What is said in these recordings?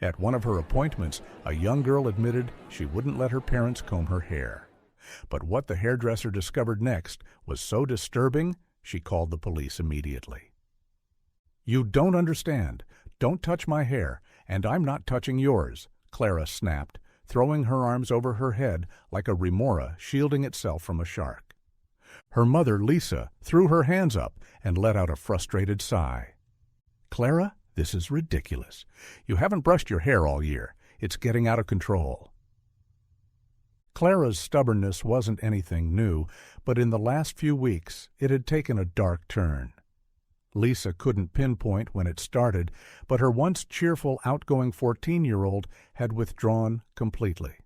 At one of her appointments, a young girl admitted she wouldn't let her parents comb her hair. But what the hairdresser discovered next was so disturbing, she called the police immediately. "You don't understand. Don't touch my hair, and I'm not touching yours," Clara snapped, throwing her arms over her head like a remora shielding itself from a shark. Her mother, Lisa, threw her hands up and let out a frustrated sigh. "Clara, this is ridiculous. You haven't brushed your hair all year. It's getting out of control." Clara's stubbornness wasn't anything new, but in the last few weeks it had taken a dark turn. Lisa couldn't pinpoint when it started, but her once cheerful, outgoing 14-year-old had withdrawn completely.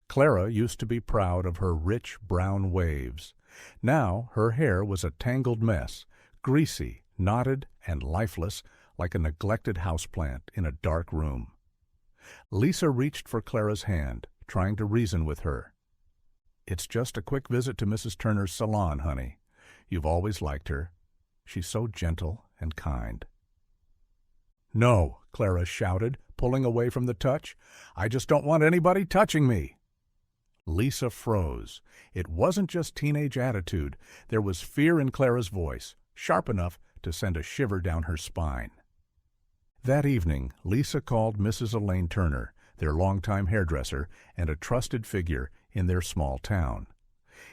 Clara used to be proud of her rich brown waves. Now her hair was a tangled mess, greasy, knotted, and lifeless, like a neglected houseplant in a dark room. Lisa reached for Clara's hand, trying to reason with her. "It's just a quick visit to Mrs. Turner's salon, honey. You've always liked her. She's so gentle and kind." "No," Clara shouted, pulling away from the touch. "I just don't want anybody touching me." Lisa froze. It wasn't just teenage attitude. There was fear in Clara's voice, sharp enough to send a shiver down her spine. That evening, Lisa called Mrs. Elaine Turner, their longtime hairdresser and a trusted figure in their small town.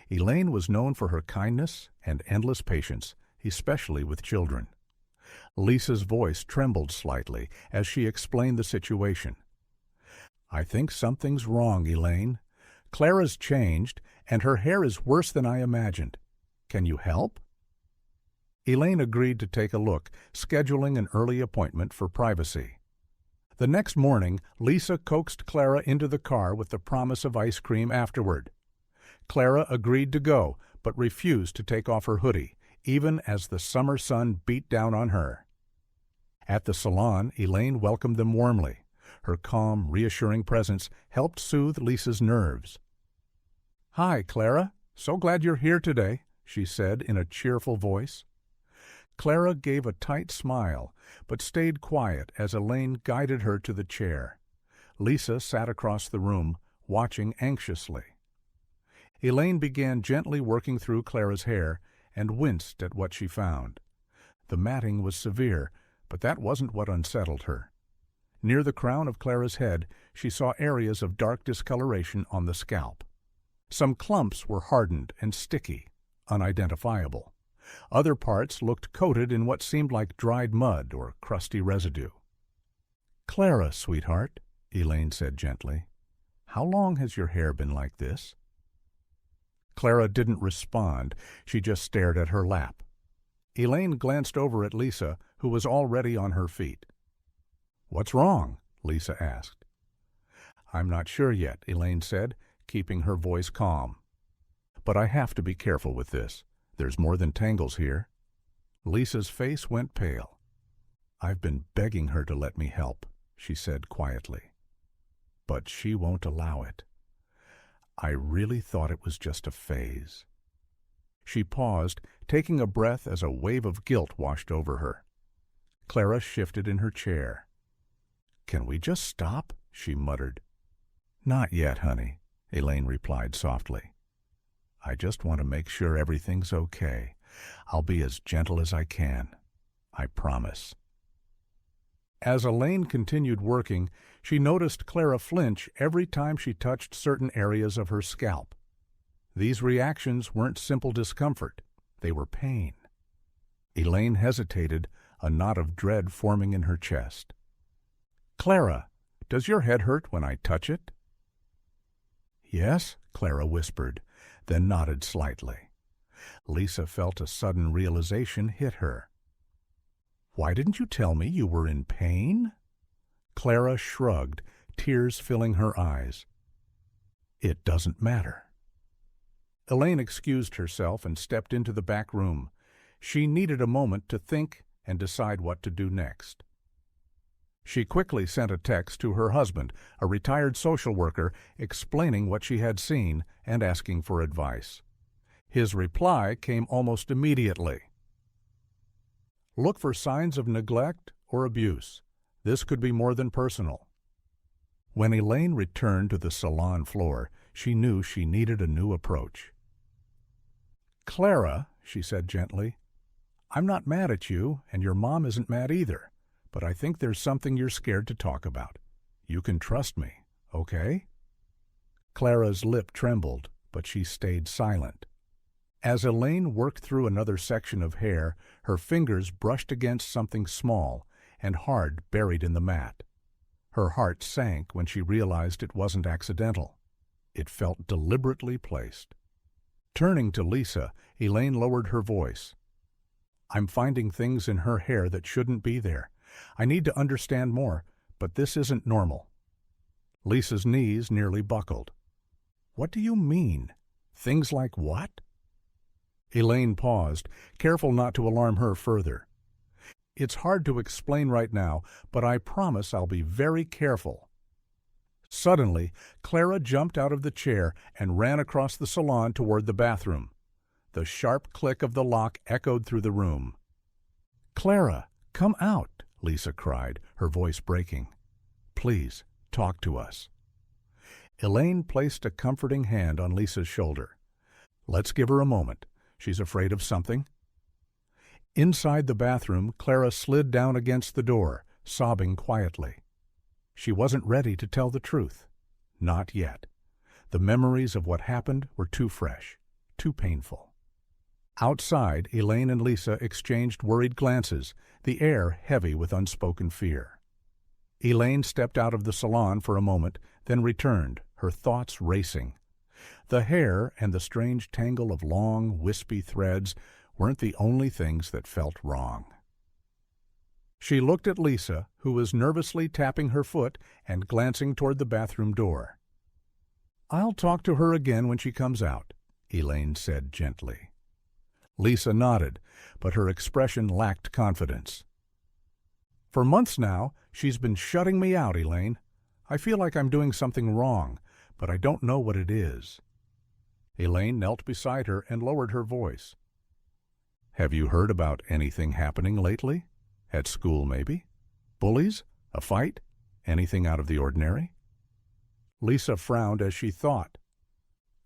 Elaine was known for her kindness and endless patience, especially with children. Lisa's voice trembled slightly as she explained the situation. "I think something's wrong, Elaine. Clara's changed, and her hair is worse than I imagined. Can you help?" Elaine agreed to take a look, scheduling an early appointment for privacy. The next morning, Lisa coaxed Clara into the car with the promise of ice cream afterward. Clara agreed to go, but refused to take off her hoodie, even as the summer sun beat down on her. At the salon, Elaine welcomed them warmly. Her calm, reassuring presence helped soothe Lisa's nerves. "Hi, Clara. So glad you're here today," she said in a cheerful voice. Clara gave a tight smile, but stayed quiet as Elaine guided her to the chair. Lisa sat across the room, watching anxiously. Elaine began gently working through Clara's hair and winced at what she found. The matting was severe, but that wasn't what unsettled her. Near the crown of Clara's head, she saw areas of dark discoloration on the scalp. Some clumps were hardened and sticky, unidentifiable. Other parts looked coated in what seemed like dried mud or crusty residue. "Clara, sweetheart," Elaine said gently, "how long has your hair been like this?" Clara didn't respond. She just stared at her lap. Elaine glanced over at Lisa, who was already on her feet. "What's wrong?" Lisa asked. "I'm not sure yet," Elaine said, keeping her voice calm. "But I have to be careful with this. There's more than tangles here." Lisa's face went pale. "I've been begging her to let me help," she said quietly. "But she won't allow it. I really thought it was just a phase." She paused, taking a breath as a wave of guilt washed over her. Clara shifted in her chair. "Can we just stop?" she muttered. "Not yet, honey," Elaine replied softly. "I just want to make sure everything's okay. I'll be as gentle as I can. I promise." As Elaine continued working, she noticed Clara flinch every time she touched certain areas of her scalp. These reactions weren't simple discomfort. They were pain. Elaine hesitated, a knot of dread forming in her chest. "Clara, does your head hurt when I touch it?" "Yes," Clara whispered, then nodded slightly. Lisa felt a sudden realization hit her. "Why didn't you tell me you were in pain?" Clara shrugged, tears filling her eyes. "It doesn't matter." Elaine excused herself and stepped into the back room. She needed a moment to think and decide what to do next. She quickly sent a text to her husband, a retired social worker, explaining what she had seen and asking for advice. His reply came almost immediately. "Look for signs of neglect or abuse. This could be more than personal. When Elaine returned to the salon floor, she knew she needed a new approach. "Clara," she said gently, "I'm not mad at you, and your mom isn't mad either, but I think there's something you're scared to talk about. You can trust me, okay?" Clara's lip trembled, but she stayed silent. As Elaine worked through another section of hair, her fingers brushed against something small and hard buried in the mat. Her heart sank when she realized it wasn't accidental. It felt deliberately placed. Turning to Lisa, Elaine lowered her voice. "I'm finding things in her hair that shouldn't be there. I need to understand more, but this isn't normal." Lisa's knees nearly buckled. "What do you mean? Things like what?" Elaine paused, careful not to alarm her further. "It's hard to explain right now, but I promise I'll be very careful." Suddenly, Clara jumped out of the chair and ran across the salon toward the bathroom. The sharp click of the lock echoed through the room. "Clara, come out," Lisa cried, her voice breaking. "Please, talk to us." Elaine placed a comforting hand on Lisa's shoulder. "Let's give her a moment. She's afraid of something." Inside the bathroom, Clara slid down against the door, sobbing quietly. She wasn't ready to tell the truth. Not yet. The memories of what happened were too fresh, too painful. Outside, Elaine and Lisa exchanged worried glances, the air heavy with unspoken fear. Elaine stepped out of the salon for a moment, then returned, her thoughts racing. The hair and the strange tangle of long, wispy threads weren't the only things that felt wrong. She looked at Lisa, who was nervously tapping her foot and glancing toward the bathroom door. "I'll talk to her again when she comes out," Elaine said gently. Lisa nodded, but her expression lacked confidence. "For months now, she's been shutting me out, Elaine. I feel like I'm doing something wrong, but I don't know what it is." Elaine knelt beside her and lowered her voice. "Have you heard about anything happening lately? At school, maybe? Bullies? A fight? Anything out of the ordinary?" Lisa frowned as she thought.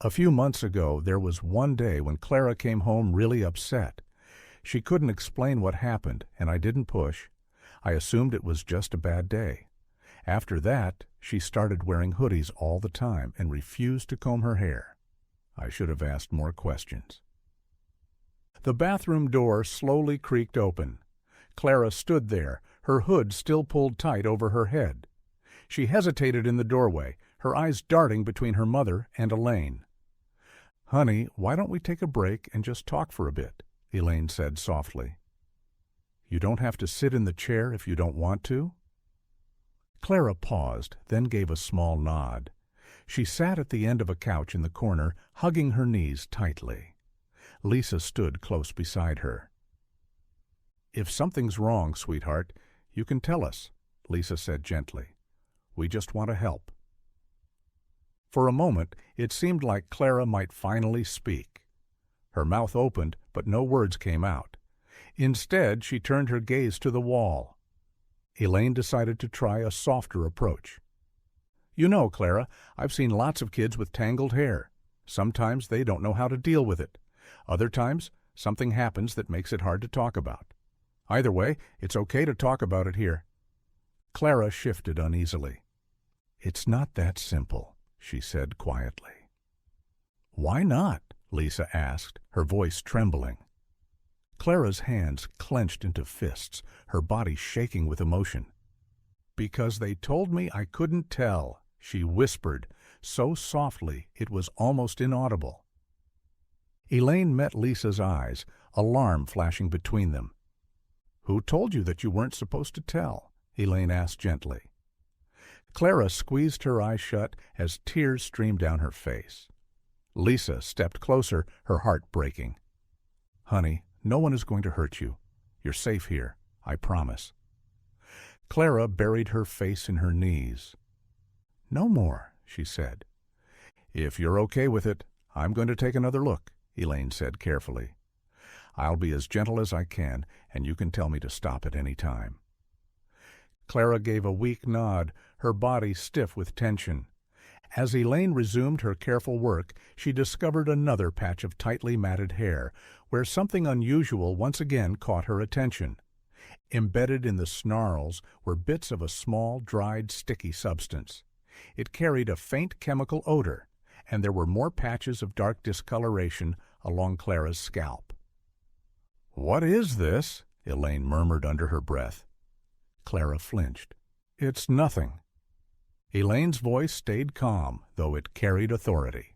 A few months ago, there was one day when Clara came home really upset. She couldn't explain what happened, and I didn't push. I assumed it was just a bad day. After that, she started wearing hoodies all the time and refused to comb her hair. I should have asked more questions. The bathroom door slowly creaked open. Clara stood there, her hood still pulled tight over her head. She hesitated in the doorway, her eyes darting between her mother and Elaine. "Honey, why don't we take a break and just talk for a bit?" Elaine said softly. "You don't have to sit in the chair if you don't want to." Clara paused, then gave a small nod. She sat at the end of a couch in the corner, hugging her knees tightly. Lisa stood close beside her. "If something's wrong, sweetheart, you can tell us," Lisa said gently. "We just want to help." For a moment, it seemed like Clara might finally speak. Her mouth opened, but no words came out. Instead, she turned her gaze to the wall. Elaine decided to try a softer approach. "You know, Clara, I've seen lots of kids with tangled hair. Sometimes they don't know how to deal with it. Other times, something happens that makes it hard to talk about. Either way, it's okay to talk about it here." Clara shifted uneasily. "It's not that simple," she said quietly. "Why not?" Lisa asked, her voice trembling. Clara's hands clenched into fists, her body shaking with emotion. "Because they told me I couldn't tell," she whispered, so softly it was almost inaudible. Elaine met Lisa's eyes, alarm flashing between them. "Who told you that you weren't supposed to tell?" Elaine asked gently. Clara squeezed her eyes shut as tears streamed down her face. Lisa stepped closer, her heart breaking. "Honey, no one is going to hurt you. You're safe here, I promise." Clara buried her face in her knees. "No more," she said. "If you're okay with it, I'm going to take another look," Elaine said carefully. "I'll be as gentle as I can, and you can tell me to stop at any time." Clara gave a weak nod, her body stiff with tension. As Elaine resumed her careful work, she discovered another patch of tightly matted hair, where something unusual once again caught her attention. Embedded in the snarls were bits of a small, dried, sticky substance. It carried a faint chemical odor, and there were more patches of dark discoloration along Clara's scalp. "What is this?" Elaine murmured under her breath. Clara flinched. "It's nothing." Elaine's voice stayed calm, though it carried authority.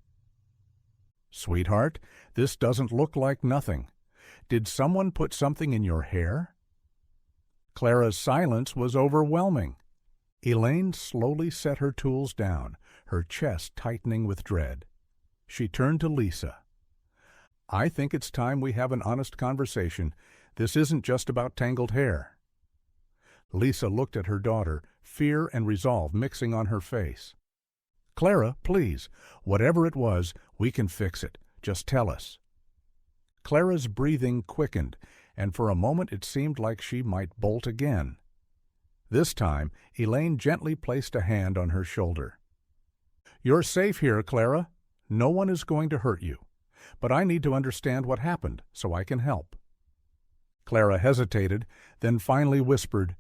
"Sweetheart, this doesn't look like nothing. Did someone put something in your hair?" Clara's silence was overwhelming. Elaine slowly set her tools down, her chest tightening with dread. She turned to Lisa. "I think it's time we have an honest conversation. This isn't just about tangled hair." Lisa looked at her daughter, fear and resolve mixing on her face. "Clara, please, whatever it was, we can fix it. Just tell us." Clara's breathing quickened, and for a moment it seemed like she might bolt again. This time, Elaine gently placed a hand on her shoulder. "You're safe here, Clara. No one is going to hurt you. But I need to understand what happened so I can help." Clara hesitated, then finally whispered,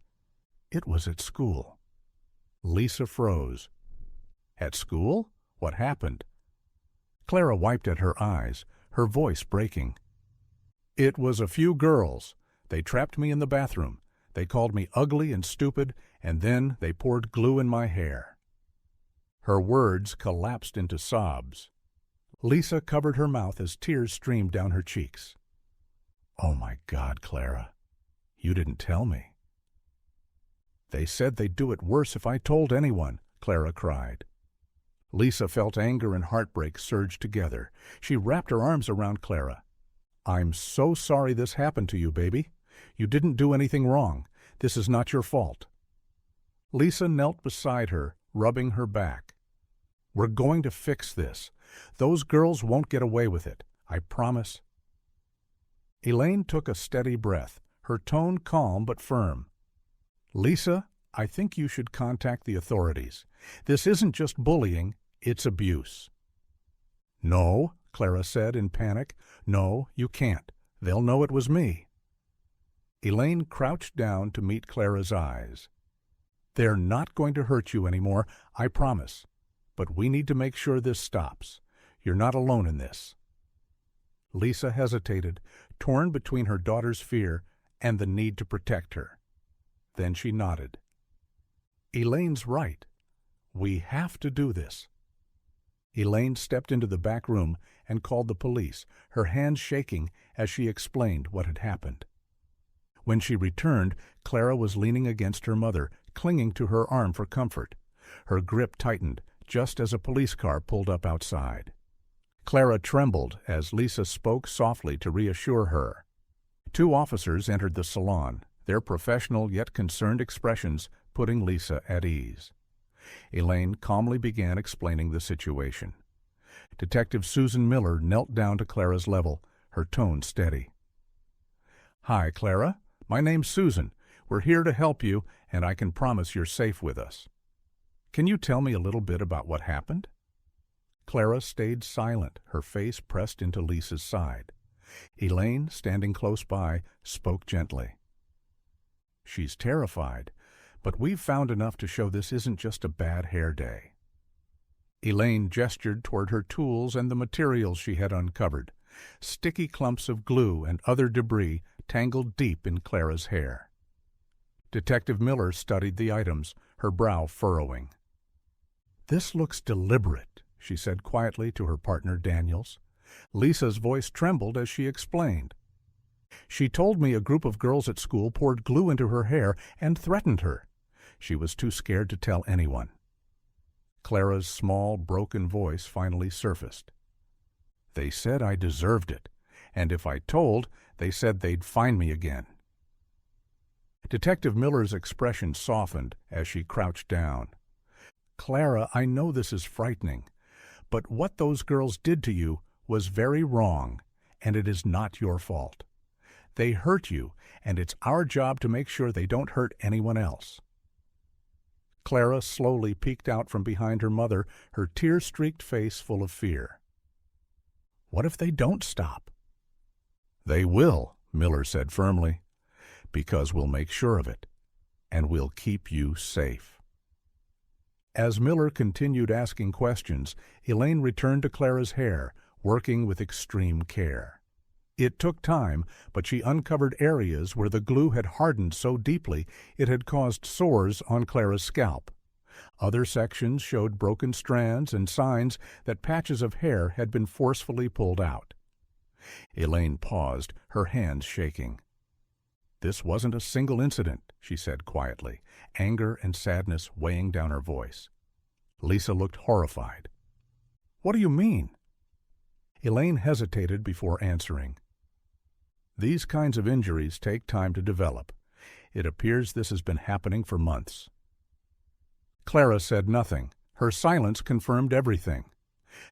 "It was at school." Lisa froze. "At school? What happened?" Clara wiped at her eyes, her voice breaking. "It was a few girls. They trapped me in the bathroom. They called me ugly and stupid, and then they poured glue in my hair." Her words collapsed into sobs. Lisa covered her mouth as tears streamed down her cheeks. "Oh my God, Clara, you didn't tell me." "They said they'd do it worse if I told anyone," Clara cried. Lisa felt anger and heartbreak surge together. She wrapped her arms around Clara. "I'm so sorry this happened to you, baby. You didn't do anything wrong. This is not your fault." Lisa knelt beside her, rubbing her back. "We're going to fix this. Those girls won't get away with it. I promise." Elaine took a steady breath, her tone calm but firm. "Lisa, I think you should contact the authorities. This isn't just bullying, it's abuse." "No," Clara said in panic. "No, you can't. They'll know it was me." Elaine crouched down to meet Clara's eyes. "They're not going to hurt you anymore, I promise. But we need to make sure this stops. You're not alone in this." Lisa hesitated, torn between her daughter's fear and the need to protect her. Then she nodded. "Elaine's right. We have to do this." Elaine stepped into the back room and called the police, her hands shaking as she explained what had happened. When she returned, Clara was leaning against her mother, clinging to her arm for comfort. Her grip tightened just as a police car pulled up outside. Clara trembled as Lisa spoke softly to reassure her. Two officers entered the salon, their professional yet concerned expressions putting Lisa at ease. Elaine calmly began explaining the situation. Detective Susan Miller knelt down to Clara's level, her tone steady. "Hi, Clara. My name's Susan. We're here to help you, and I can promise you're safe with us. Can you tell me a little bit about what happened?" Clara stayed silent, her face pressed into Lisa's side. Elaine, standing close by, spoke gently. "She's terrified, but we've found enough to show this isn't just a bad hair day." Elaine gestured toward her tools and the materials she had uncovered. Sticky clumps of glue and other debris tangled deep in Clara's hair. Detective Miller studied the items, her brow furrowing. "This looks deliberate," she said quietly to her partner Daniels. Lisa's voice trembled as she explained. "She told me a group of girls at school poured glue into her hair and threatened her. She was too scared to tell anyone." Clara's small, broken voice finally surfaced. "They said I deserved it, and if I told, they said they'd find me again." Detective Miller's expression softened as she crouched down. "Clara, I know this is frightening, but what those girls did to you was very wrong, and it is not your fault. They hurt you, and it's our job to make sure they don't hurt anyone else." Clara slowly peeked out from behind her mother, her tear-streaked face full of fear. "What if they don't stop?" "They will," Miller said firmly, "because we'll make sure of it, and we'll keep you safe." As Miller continued asking questions, Elaine returned to Clara's hair, working with extreme care. It took time, but she uncovered areas where the glue had hardened so deeply it had caused sores on Clara's scalp. Other sections showed broken strands and signs that patches of hair had been forcefully pulled out. Elaine paused, her hands shaking. "This wasn't a single incident," she said quietly, anger and sadness weighing down her voice. Lisa looked horrified. "What do you mean?" Elaine hesitated before answering. "These kinds of injuries take time to develop. It appears this has been happening for months." Clara said nothing. Her silence confirmed everything.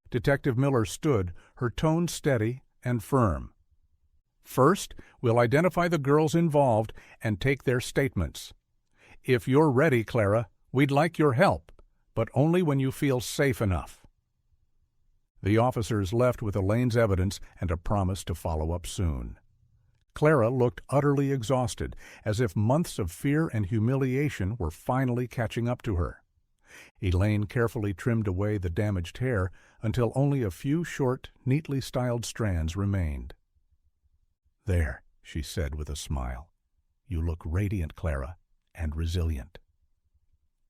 Detective Miller stood, her tone steady and firm. "First, we'll identify the girls involved and take their statements. If you're ready, Clara, we'd like your help, but only when you feel safe enough." The officers left with Elaine's evidence and a promise to follow up soon. Clara looked utterly exhausted, as if months of fear and humiliation were finally catching up to her. Elaine carefully trimmed away the damaged hair until only a few short, neatly styled strands remained. "There," she said with a smile. "You look radiant, Clara, and resilient."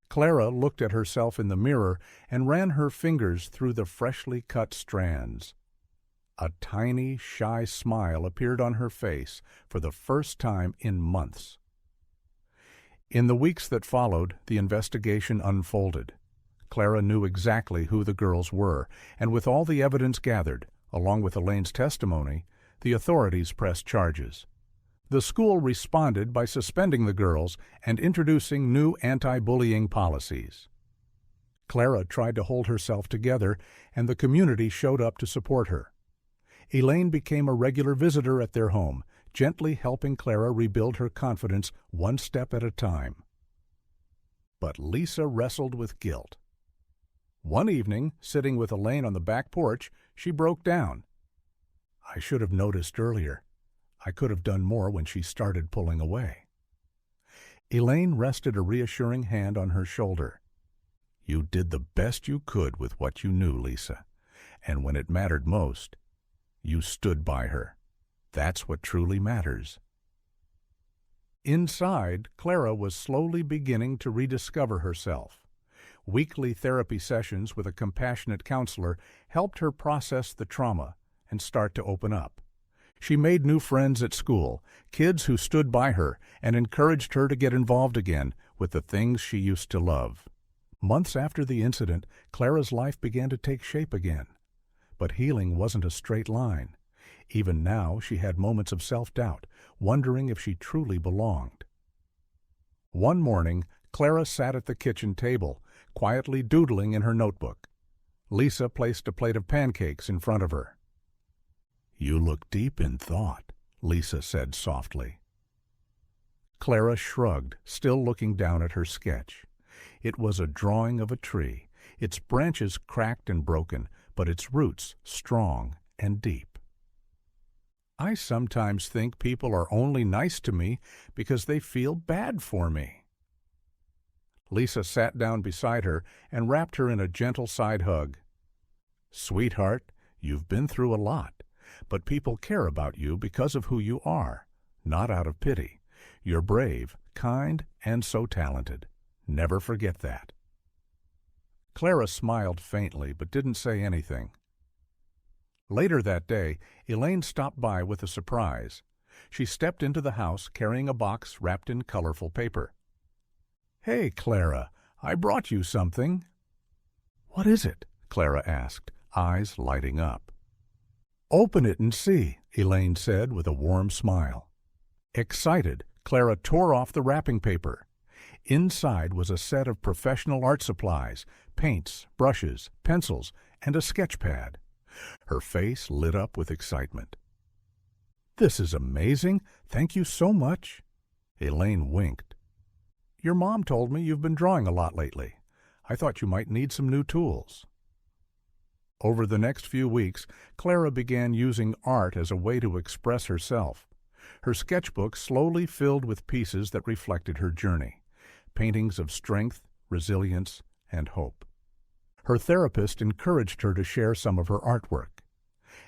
Clara looked at herself in the mirror and ran her fingers through the freshly cut strands. A tiny, shy smile appeared on her face for the first time in months. In the weeks that followed, the investigation unfolded. Clara knew exactly who the girls were, and with all the evidence gathered, along with Elaine's testimony, the authorities pressed charges. The school responded by suspending the girls and introducing new anti-bullying policies. Clara tried to hold herself together, and the community showed up to support her. Elaine became a regular visitor at their home, gently helping Clara rebuild her confidence one step at a time. But Lisa wrestled with guilt. One evening, sitting with Elaine on the back porch, she broke down. "I should have noticed earlier. I could have done more when she started pulling away." Elaine rested a reassuring hand on her shoulder. "You did the best you could with what you knew, Lisa, and when it mattered most, you stood by her. That's what truly matters." Inside, Clara was slowly beginning to rediscover herself. Weekly therapy sessions with a compassionate counselor helped her process the trauma and start to open up. She made new friends at school, kids who stood by her and encouraged her to get involved again with the things she used to love. Months after the incident, Clara's life began to take shape again. But healing wasn't a straight line. Even now, she had moments of self-doubt, wondering if she truly belonged. One morning, Clara sat at the kitchen table, quietly doodling in her notebook. Lisa placed a plate of pancakes in front of her. "You look deep in thought," Lisa said softly. Clara shrugged, still looking down at her sketch. It was a drawing of a tree, its branches cracked and broken, but its roots strong and deep. "I sometimes think people are only nice to me because they feel bad for me." Lisa sat down beside her and wrapped her in a gentle side hug. "Sweetheart, you've been through a lot, but people care about you because of who you are, not out of pity. You're brave, kind, and so talented. Never forget that." Clara smiled faintly but didn't say anything. Later that day, Elaine stopped by with a surprise. She stepped into the house carrying a box wrapped in colorful paper. "Hey, Clara, I brought you something." "What is it?" Clara asked, eyes lighting up. "Open it and see," Elaine said with a warm smile. Excited, Clara tore off the wrapping paper. Inside was a set of professional art supplies, paints, brushes, pencils, and a sketch pad. Her face lit up with excitement. "This is amazing. Thank you so much." Elaine winked. your mom told me you've been drawing a lot lately. I thought you might need some new tools." Over the next few weeks, Clara began using art as a way to express herself. Her sketchbook slowly filled with pieces that reflected her journey, paintings of strength, resilience, and hope. Her therapist encouraged her to share some of her artwork.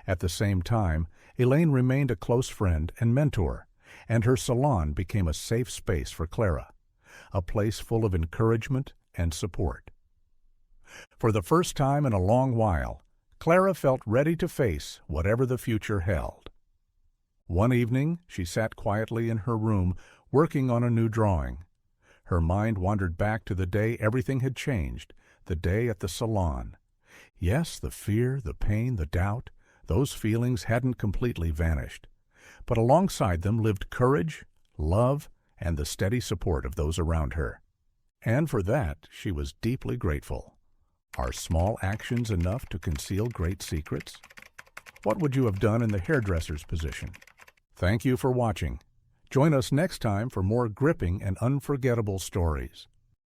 At the same time, Elaine remained a close friend and mentor, and her salon became a safe space for Clara, a place full of encouragement and support. For the first time in a long while, Clara felt ready to face whatever the future held. One evening, she sat quietly in her room, working on a new drawing. Her mind wandered back to the day everything had changed, the day at the salon. Yes, the fear, the pain, the doubt, those feelings hadn't completely vanished. But alongside them lived courage, love, and the steady support of those around her. And for that, she was deeply grateful. Are small actions enough to conceal great secrets? What would you have done in the hairdresser's position? Thank you for watching. Join us next time for more gripping and unforgettable stories.